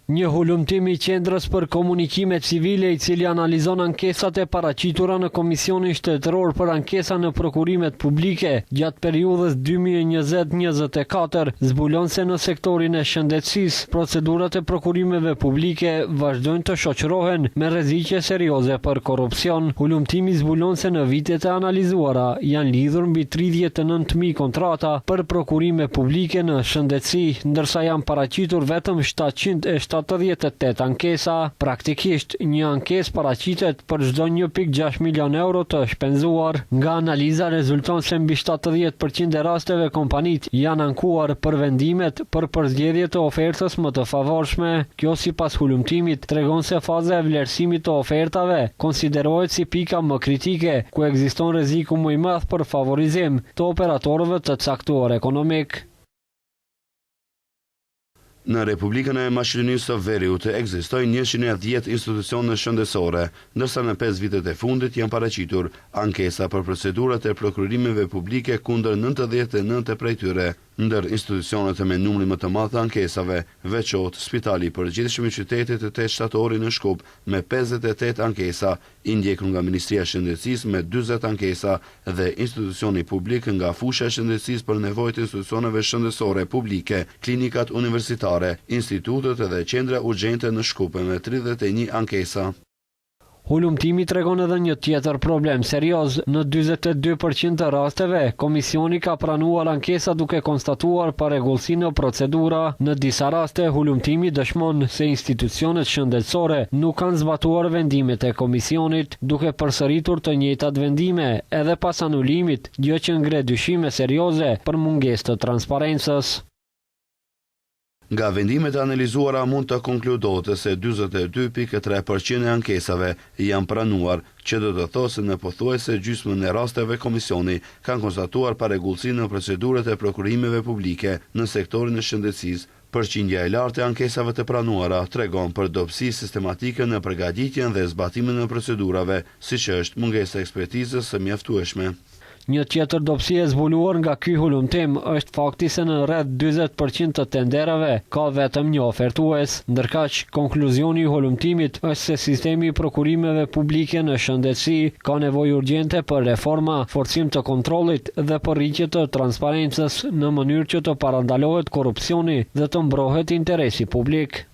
Një hulumtim i Qendrës për Komunikime Civile i cili analizon ankesat e paraqitura në Komisionin Shtetëror për ankesa në prokurimet publike gjatë periudhës 2020-24 zbulon se në sektorin e shëndetësisë procedurat e prokurimeve publike vazhdojnë të shoqërohen me rreziqe serioze për korrupsion. Hulumtimi zbulon se në vitet e analizuara janë lidhur mbi 39.000 kontrata për prokurime publike në shëndetësi, ndërsa janë paraqitur vetëm 778 ankesa. Praktikisht, një ankesë paraqitet për çdo 1.6 milion euro të shpenzuar. Nga analiza rezulton se mbi 70% e rasteve kompanitë janë ankuar për vendimet për përzgjedhje të ofertës më të favorshme. Kjo sipas hulumtimit tregon se faza e vlerësimit të ofertave konsiderohet si pika më kritike, ku ekziston rreziku më i madh për favorizim të operatorëve të caktuar ekonomik. Në Republikën e Maqedonisë së Veriut ekzistojnë 110 institucione shëndetësore, ndërsa në 5 vitet e fundit janë paraqitur ankesa për procedurat e prokurimeve publike kundër 99 prej tyre. Ndër institucionet me numrin më të madh të ankesave veçohet Spitali i Përgjithshëm i Qytetit të 8 Shtatori në Shkup me 58 ankesa, i ndjekur nga Ministria e Shëndetësisë me 40 ankesa dhe institucioni publik nga fusha e shëndetësisë për nevojët e institucioneve shëndetësore publike, klinikat universitare, institutet dhe qendra urgjente në Shkup me 31 ankesa. Hulumtimi tregon edhe një tjetër problem serioz. Në 42% të rasteve, komisioni ka pranuar ankesa duke konstatuar parregullsi në procedura. Në disa raste, hulumtimi dëshmon se institucionet shëndetësore nuk kanë zbatuar vendimet e komisionit, duke përsëritur të njëjtat vendime, edhe pas anulimit, gjë që ngre dyshime serioze për mungesë të transparencës. Nga vendimet analizuara mund të konkludohet se 42.3% e ankesave janë pranuar, që do të thosë se në pothuajse gjysmën e rasteve komisioni kanë konstatuar parregullsi në procedurat e prokurimeve publike në sektorin e shëndetësisë. Përqindja e lartë e ankesave të pranuara tregon për dobësi sistematike në përgatitjen dhe zbatimin e procedurave, siç është mungesa e ekspertizës së mjaftueshme. Një tjetër dobësi e zbuluar nga ky hulumtim është fakti se në rreth 40% të tenderave ka vetëm një ofertues, ndërkaq konkluzioni i hulumtimit është se sistemi i prokurimeve publike në shëndetësi ka nevojë urgjente për reforma, forcim të kontrollit dhe për rritje të transparencës në mënyrë që të parandalohet korrupsioni dhe të mbrohet interesi publik.